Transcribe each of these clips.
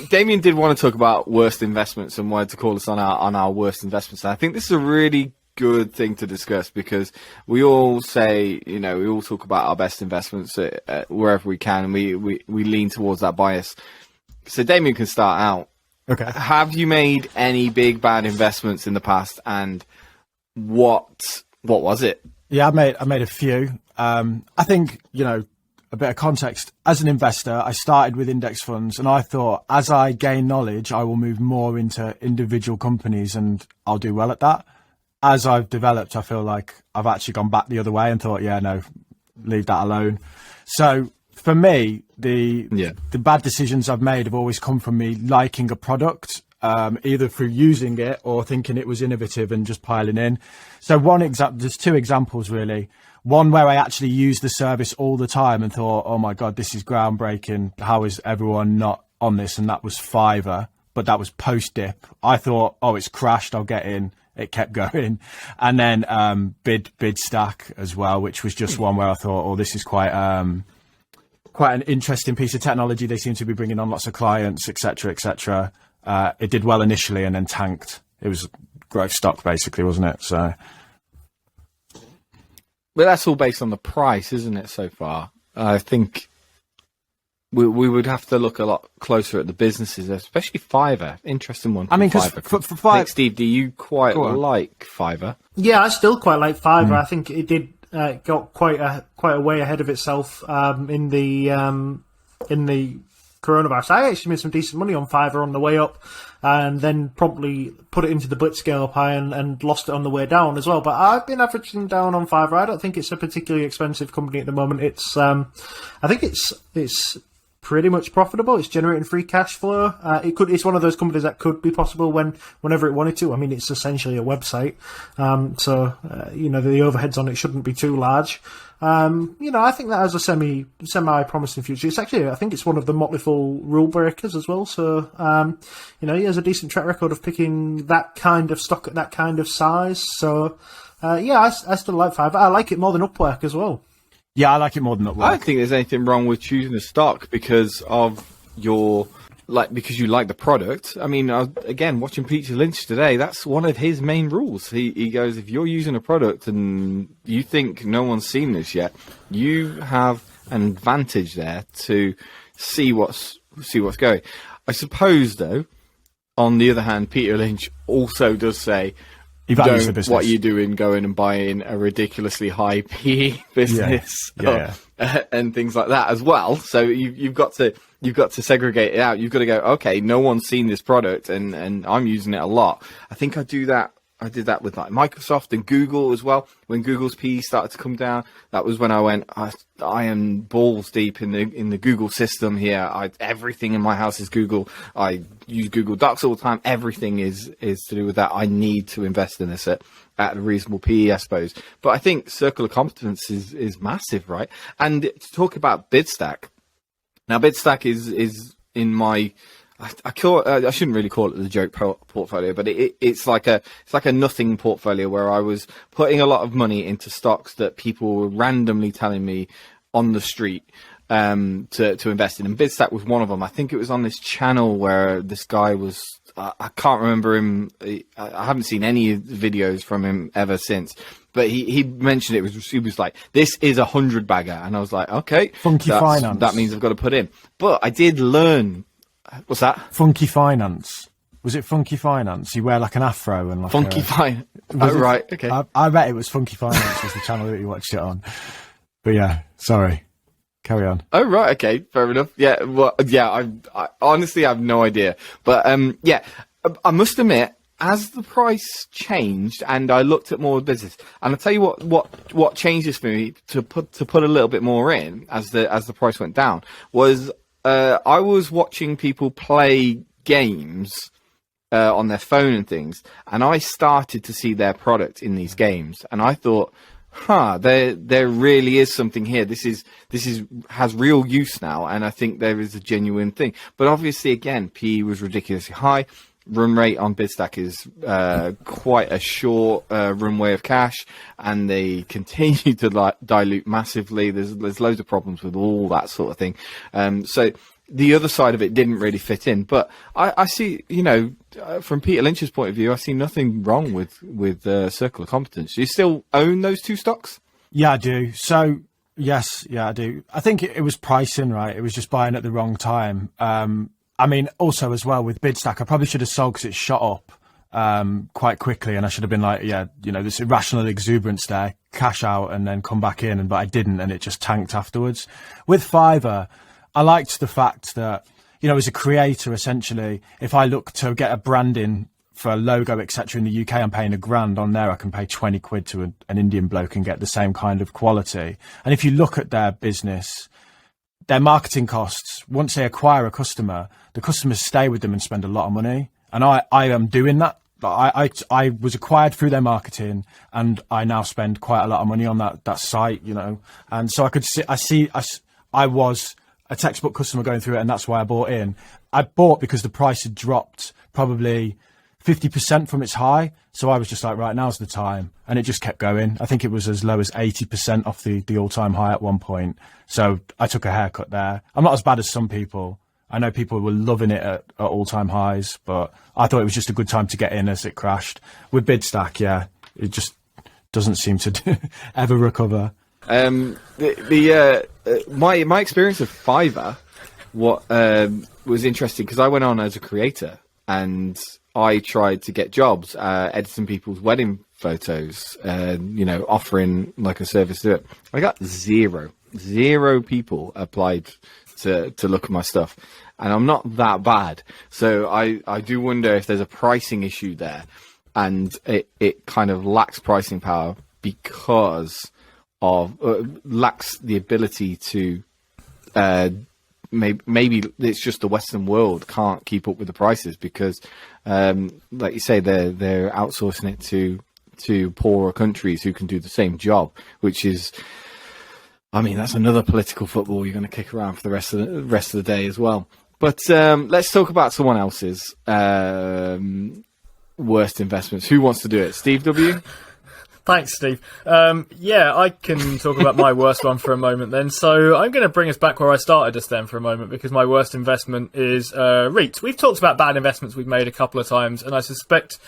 Damien did want to talk about worst investments and wanted to call us on our worst investments. And I think this is a really good thing to discuss because we all say, we all talk about our best investments wherever we can, and we lean towards that bias. So Damien can start out. Okay. Have you made any big bad investments in the past, and what was it? Yeah, I made a few. I think, a bit of context. As an investor, I started with index funds, and I thought as I gain knowledge, I will move more into individual companies and I'll do well at that. As I've developed, I feel like I've actually gone back the other way and thought, yeah, no, leave that alone. So for me, the bad decisions I've made have always come from me liking a product, either through using it or thinking it was innovative and just piling in. So there's two examples really. One where I actually used the service all the time and thought, oh my God, this is groundbreaking. How is everyone not on this? And that was Fiverr, but that was post dip. I thought, oh, it's crashed, I'll get in. It kept going. And then bid stack as well, which was just one where I thought, oh, this is quite an interesting piece of technology. They seem to be bringing on lots of clients, etc., etc. It did well initially and then tanked. It was growth stock basically, wasn't it? So, but that's all based on the price, isn't it? So far, I think we would have to look a lot closer at the businesses, especially Fiverr. Interesting one. I mean, because for Fiverr, Steve, do you quite like Fiverr? Yeah, I still quite like Fiverr. I think it did got quite a way ahead of itself in the coronavirus. I actually made some decent money on Fiverr on the way up, and then promptly put it into the blitzscale pie and lost it on the way down as well. But I've been averaging down on Fiverr. I don't think it's a particularly expensive company at the moment. It's I think it's pretty much profitable. It's generating free cash flow. It's one of those companies that could be possible whenever it wanted to. I mean, it's essentially a website, so the overheads on it shouldn't be too large. I think that has a semi promising future. It's actually, I think it's one of the Motley Fool rule breakers as well. So he has a decent track record of picking that kind of stock at that kind of size. So I still like Fiverr. I like it more than Upwork as well. Yeah, I like it more than Upwork. I don't think there's anything wrong with choosing a stock because you like the product. I mean, again, watching Peter Lynch today, that's one of his main rules. He goes, if you're using a product and you think no one's seen this yet, you have an advantage there to see what's going. I suppose, though, on the other hand, Peter Lynch also does say, don't what you're doing going and buying a ridiculously high PE business and things like that as well. So you've got to segregate it out. You've got to go, okay, no one's seen this product and I'm using it a lot. I think I did that with like Microsoft and Google as well. When Google's PE started to come down, that was when I went, I am balls deep in the Google system here. Everything in my house is Google. I use Google Docs all the time. Everything is to do with that. I need to invest in this at a reasonable PE, I suppose. But I think circle of competence is massive, right? And to talk about BidStack. Now, BidStack is in my, I shouldn't really call it the joke portfolio, but it's like a nothing portfolio where I was putting a lot of money into stocks that people were randomly telling me on the street to invest in. And BidStack was one of them. I think it was on this channel where this guy was, I can't remember him. I haven't seen any videos from him ever since. But he mentioned he was like, this is 100 bagger. And I was like, okay. Funky Finance. That means I've got to put in. But I did learn. What's that? Funky Finance. Was it Funky Finance? You wear like an afro and like Funky Finance. Oh, right. Okay. I bet it was Funky Finance was the channel that you watched it on. But yeah, sorry. Carry on. Oh, right. Okay. Fair enough. Yeah. Well, yeah, I honestly have no idea. But yeah, I must admit, as the price changed and I looked at more business, and I'll tell you what changes for me to put a little bit more in as the price went down was I was watching people play games on their phone and things, and I started to see their product in these games, and I thought, there really is something here. This has real use now, and I think there is a genuine thing. But obviously, again, PE was ridiculously high. Run rate on BidStack is quite a short runway of cash, and they continue to dilute massively. There's loads of problems with all that sort of thing. So the other side of it didn't really fit in. But I see, from Peter Lynch's point of view, I see nothing wrong with Circle of Competence. Do you still own those two stocks? Yeah, I do. So, yes, I do. I think it was pricing, right? It was just buying at the wrong time. I mean, also as well with Bidstack, I probably should have sold because it shot up quite quickly, and I should have been like, this irrational exuberance there, cash out and then come back in, but I didn't, and it just tanked afterwards. With Fiverr, I liked the fact that, as a creator, essentially, if I look to get a branding for a logo, etc. in the UK, I'm paying £1,000. On there, I can pay 20 quid to an Indian bloke and get the same kind of quality. And if you look at their business, their marketing costs, once they acquire a customer, the customers stay with them and spend a lot of money. And I am doing that. I was acquired through their marketing, and I now spend quite a lot of money on that site, And so I was a textbook customer going through it, and that's why I bought in. I bought because the price had dropped probably 50% from its high. So I was just like, right, now's the time. And it just kept going. I think it was as low as 80% off the all-time high at one point. So I took a haircut there. I'm not as bad as some people. I know people were loving it at all-time highs, but I thought it was just a good time to get in as it crashed. With Bidstack, it just doesn't seem to ever recover. My experience of Fiverr, was interesting because I went on as a creator and I tried to get jobs, editing people's wedding photos, offering like a service to it. I got zero people applied to look at my stuff, and I'm not that bad. So I do wonder if there's a pricing issue there, and it kind of lacks pricing power because of lacks the ability to maybe it's just the Western world can't keep up with the prices because like you say, they're outsourcing it to poorer countries who can do the same job, which is, I mean, that's another political football you're going to kick around for the rest of the day as well. But let's talk about someone else's worst investments. Who wants to do it? Steve W? Thanks, Steve. I can talk about my worst one for a moment then. So I'm going to bring us back where I started just then for a moment, because my worst investment is REITs. We've talked about bad investments we've made a couple of times, and I suspect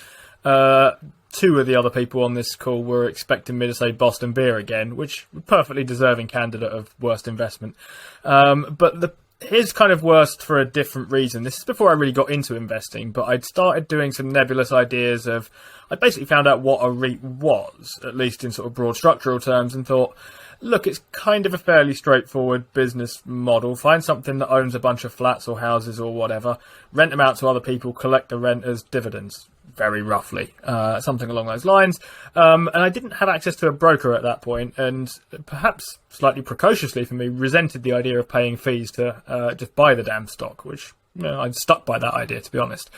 two of the other people on this call were expecting me to say Boston Beer again, which perfectly deserving candidate of worst investment. But here's kind of worst for a different reason. This is before I really got into investing, but I'd started doing some nebulous ideas of, I basically found out what a REIT was, at least in sort of broad structural terms, and thought, look, it's kind of a fairly straightforward business model. Find something that owns a bunch of flats or houses or whatever, rent them out to other people, collect the rent as dividends, very roughly, something along those lines. And I didn't have access to a broker at that point, and perhaps slightly precociously for me, resented the idea of paying fees to just buy the damn stock, which I'd stuck by that idea, to be honest.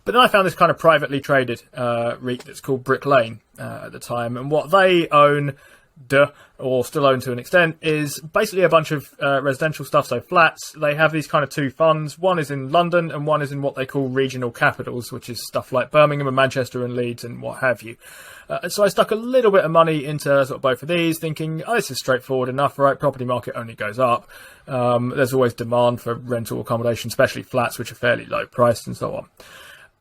But then I found this kind of privately traded REIT that's called Brick Lane at the time, and what they own, or still own to an extent, is basically a bunch of residential stuff, so flats. They have these kind of two funds. One is in London and one is in what they call regional capitals, which is stuff like Birmingham and Manchester and Leeds and what have you. So I stuck a little bit of money into sort of both of these, thinking, this is straightforward enough, right? Property market only goes up. There's always demand for rental accommodation, especially flats, which are fairly low priced and so on.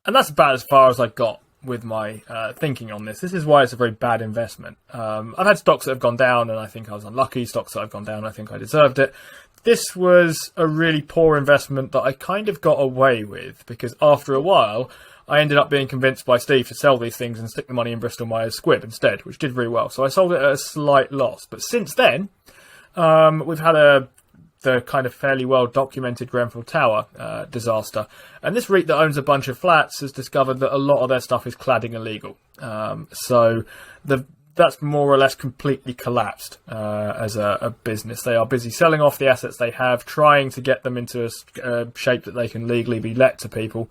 And that's about as far as I got with my thinking on this. This is why it's a very bad investment. I've had stocks that have gone down and I think I was unlucky. Stocks that have gone down, I think I deserved it. This was a really poor investment that I kind of got away with, because after a while I ended up being convinced by Steve to sell these things and stick the money in Bristol Myers Squibb instead, which did very well. So I sold it at a slight loss. But since then, we've had the kind of fairly well documented Grenfell Tower disaster, and this REIT that owns a bunch of flats has discovered that a lot of their stuff is cladding illegal. So that's more or less completely collapsed as a business. They are busy selling off the assets they have, trying to get them into a shape that they can legally be let to people,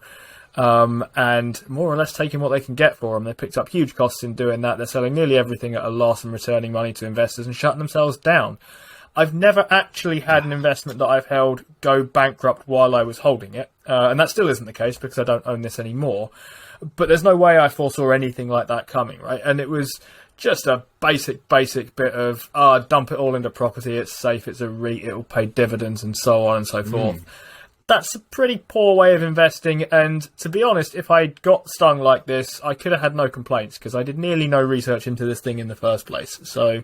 and more or less taking what they can get for them. They picked up huge costs in doing that. They're selling nearly everything at a loss and returning money to investors and shutting themselves down. I've never actually had an investment that I've held go bankrupt while I was holding it. And that still isn't the case because I don't own this anymore. But there's no way I foresaw anything like that coming, right? And it was just a basic bit of, dump it all into property. It's safe. It's a REIT. It'll pay dividends and so on and so forth. That's a pretty poor way of investing, and to be honest, if I got stung like this, I could have had no complaints, because I did nearly no research into this thing in the first place. So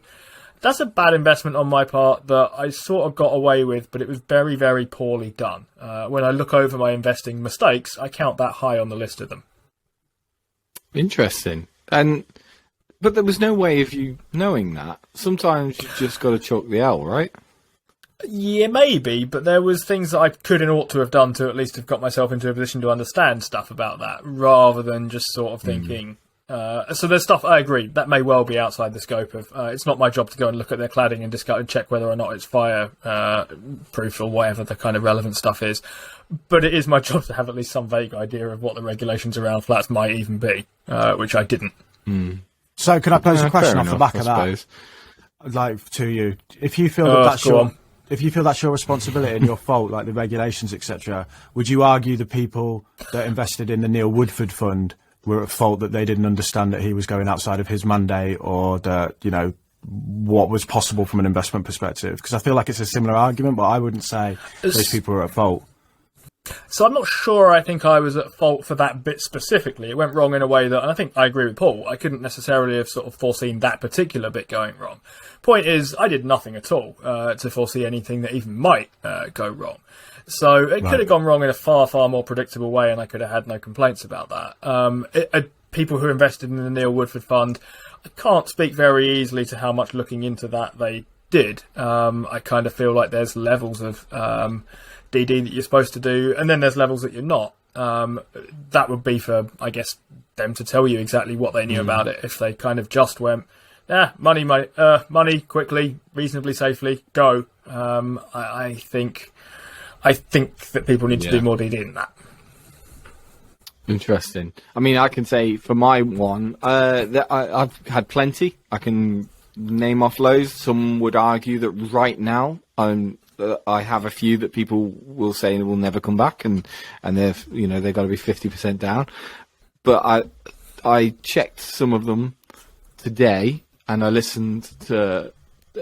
that's a bad investment on my part that I sort of got away with, but it was very, very poorly done. When I look over my investing mistakes, I count that high on the list of them. Interesting. But there was no way of you knowing that. Sometimes you just got to chalk the L, right? Yeah, maybe, but there was things that I could and ought to have done to at least have got myself into a position to understand stuff about that, rather than just sort of thinking... so there's stuff, I agree, that may well be outside the scope of... it's not my job to go and look at their cladding and discuss and check whether or not it's fire proof or whatever the kind of relevant stuff is. But it is my job to have at least some vague idea of what the regulations around flats might even be, which I didn't. So can I pose a question off the back of I that? suppose. Like, to you, if you feel if you feel that's your responsibility and your fault, like the regulations, etc., would you argue the people that invested in the Neil Woodford fund were at fault that they didn't understand that he was going outside of his mandate, or that, you know, what was possible from an investment perspective? Because I feel like it's a similar argument, but I wouldn't say those people were at fault. So I'm not sure I think I was at fault for that bit specifically. It went wrong in a way that, and I think I agree with Paul, I couldn't necessarily have sort of foreseen that particular bit going wrong. Point is, I did nothing at all to foresee anything that even might go wrong. So it could have gone wrong in a far, far more predictable way, and I could have had no complaints about that. People who invested in the Neil Woodford fund, I can't speak very easily to how much looking into that they did. I kind of feel like there's levels of DD that you're supposed to do, and then there's levels that you're not. That would be for, I guess, them to tell you exactly what they knew about it. If they kind of just went, money, quickly, reasonably safely, go. I think that people need to do more DD than that. Interesting. I mean, I can say for my one, that I've had plenty. I can name off loads. Some would argue that right now I have a few that people will say will never come back, and they've got to be 50% down. But I checked some of them today, and I listened to.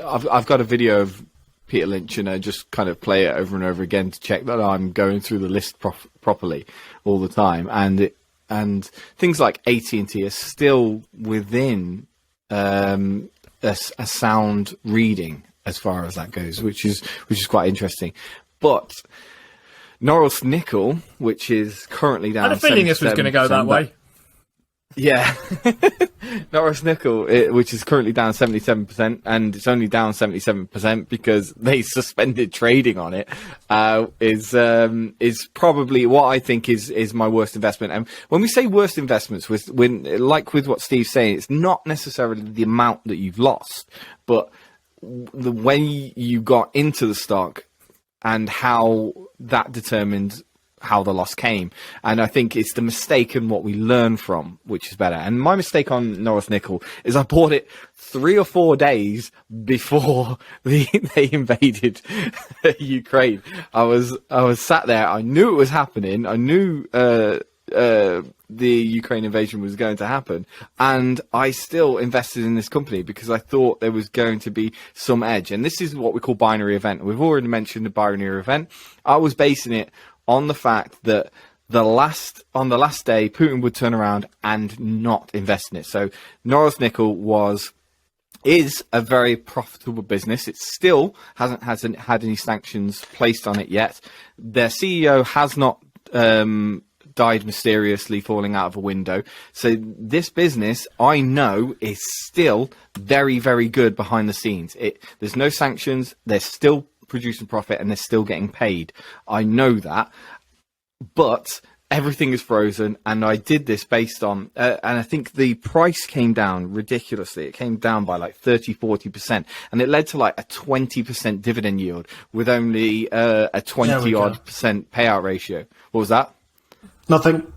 I've got a video of Peter Lynch, and I just kind of play it over and over again to check that I'm going through the list properly all the time, and things like AT&T are still within a sound reading as far as that goes, which is quite interesting. But Norris Nickel, which is currently down, I had a feeling this was going to go that way. Yeah, Norris Nickel, which is currently down 77%, and it's only down 77% because they suspended trading on it, is probably what I think is my worst investment. And when we say worst investments, with what Steve's saying, it's not necessarily the amount that you've lost, but the way you got into the stock and how that determined how the loss came. And I think it's the mistake and what we learn from, which is better. And my mistake on Norris Nickel is I bought it 3 or 4 days before they invaded Ukraine. I was sat there. I knew it was happening. I knew the Ukraine invasion was going to happen, and I still invested in this company because I thought there was going to be some edge. And this is what we call binary event. We've already mentioned the binary event. I was basing it on the fact that on the last day, Putin would turn around and not invest in it. So Norris Nickel is a very profitable business. It still hasn't had any sanctions placed on it yet. Their CEO has not died mysteriously falling out of a window. So this business, I know, is still very, very good behind the scenes. There's no sanctions. They're still producing profit and they're still getting paid. I know that. But everything is frozen, and I did this based on, and I think the price came down ridiculously. It came down by like 30-40%, and it led to like a 20% dividend yield with only a 20-odd% payout ratio. What was that? Nothing.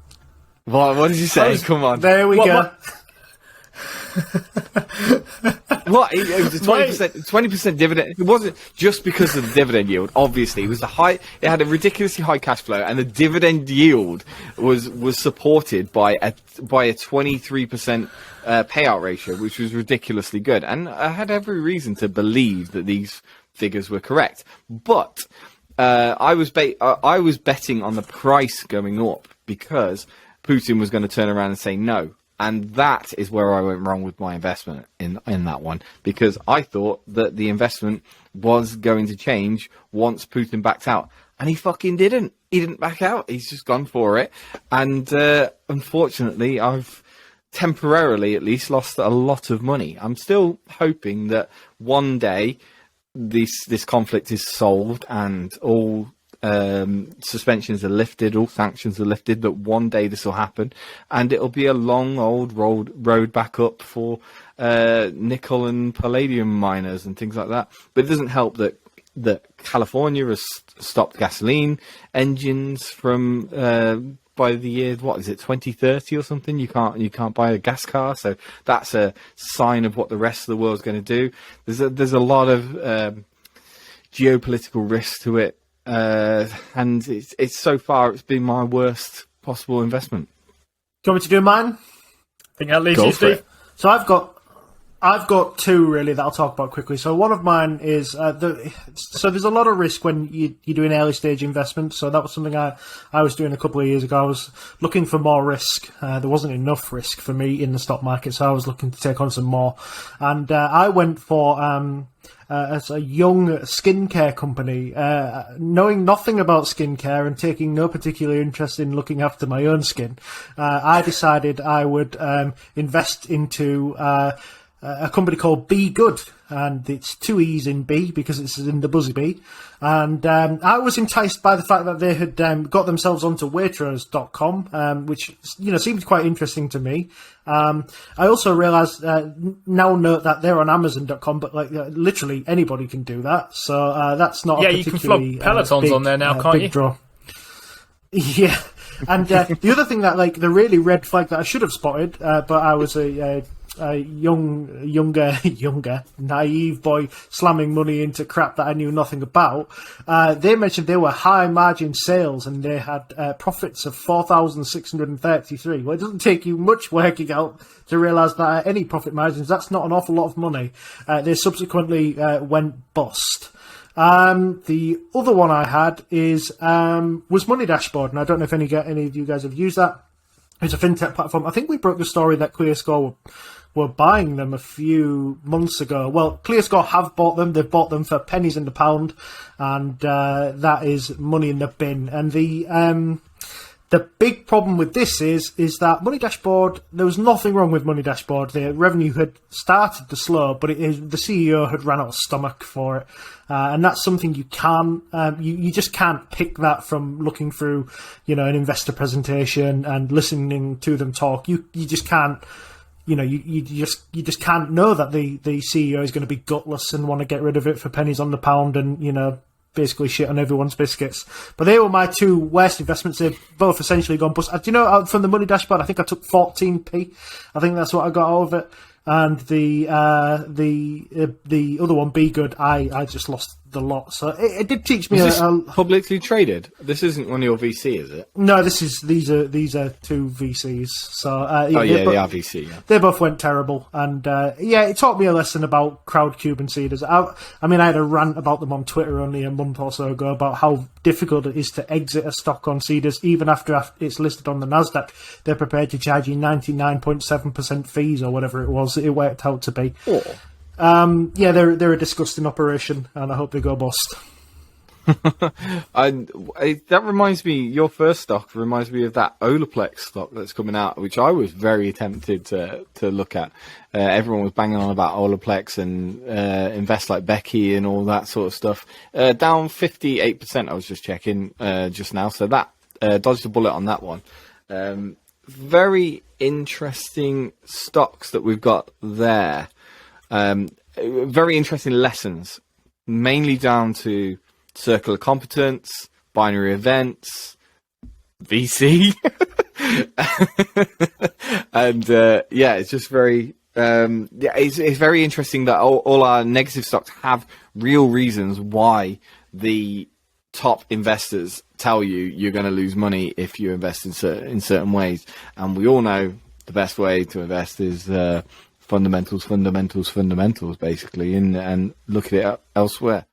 What did you say? Come on. There we go. What? It was a 20% dividend. It wasn't just because of the dividend yield. Obviously, it was it had a ridiculously high cash flow, and the dividend yield was supported by a 23% payout ratio, which was ridiculously good. And I had every reason to believe that these figures were correct. But I was betting on the price going up because Putin was going to turn around and say no. And that is where I went wrong with my investment in that one, because I thought that the investment was going to change once Putin backed out. And he fucking didn't. He didn't back out. He's just gone for it. And unfortunately, I've temporarily at least lost a lot of money. I'm still hoping that one day this conflict is solved and all suspensions are lifted, all sanctions are lifted, that one day this will happen and it'll be a long old road back up for nickel and palladium miners and things like that. But it doesn't help that California has stopped gasoline engines from by the year, what is it, 2030 or something? You can't buy a gas car, so that's a sign of what the rest of the world's going to do. There's a lot of geopolitical risk to it. And it's so far it's been my worst possible investment. Do you want me to do mine? I think that leaves Go you, for it. Steve. So I've got two really that I'll talk about quickly. So one of mine is so there's a lot of risk when you're doing early stage investments. So that was something I was doing a couple of years ago. I was looking for more risk. There wasn't enough risk for me in the stock market, so I was looking to take on some more. And I went for as a young skincare company, knowing nothing about skincare and taking no particular interest in looking after my own skin. I decided I would invest into a company called Be Good, and it's 2 E's in B because it's in the buzzy bee. And I was enticed by the fact that they had got themselves onto Waitrose.com, which seemed quite interesting to me. I also realised now note that they're on Amazon.com, but literally anybody can do that. So that's not a particularly you can flog Pelotons on there now, can't you? Draw. Yeah. And the other thing that the really red flag that I should have spotted, but I was a younger, naive boy slamming money into crap that I knew nothing about. They mentioned they were high margin sales and they had profits of 4,633. Well, it doesn't take you much working out to realise that at any profit margins, that's not an awful lot of money. They subsequently went bust. The other one I had was Money Dashboard, and I don't know if any of you guys have used that. It's a fintech platform. I think we broke the story that ClearScore were buying them a few months ago. Well, ClearScore have bought them. They've bought them for pennies in the pound, and that is money in the bin. And the big problem with this is that Money Dashboard, there was nothing wrong with Money Dashboard. The revenue had started to slow, but the CEO had ran out of stomach for it. And that's something you can't, you just can't pick that from looking through, an investor presentation and listening to them talk. You just can't, you just can't know that the CEO is going to be gutless and want to get rid of it for pennies on the pound and, basically shit on everyone's biscuits. But they were my two worst investments. They've both essentially gone bust. Do you know, from the Money Dashboard, I think I took 14p. I think that's what I got out of it. And the other one, Be Good, I just lost the lot. So it did teach me. Is this publicly traded? This isn't one of your VC, is it? No, these are two VCs. So they are VC. Yeah. They both went terrible, and it taught me a lesson about Crowdcube and Seeders. I had a rant about them on Twitter only a month or so ago about how difficult it is to exit a stock on Seeders, even after it's listed on the Nasdaq. They're prepared to charge you 99.7% fees or whatever it was. It worked out to be. Oh. They're a disgusting operation, and I hope they go bust. That reminds me, your first stock reminds me of that Olaplex stock that's coming out, which I was very tempted to look at. Everyone was banging on about Olaplex and invest like Becky and all that sort of stuff. Down 58%, I was just checking just now, so that dodged a bullet on that one. Very interesting stocks that we've got there. Very interesting lessons, mainly down to circular competence, binary events, VC, and it's just very it's very interesting that all our negative stocks have real reasons why the top investors tell you you're going to lose money if you invest in certain ways, and we all know the best way to invest is fundamentals, basically, and look at it elsewhere.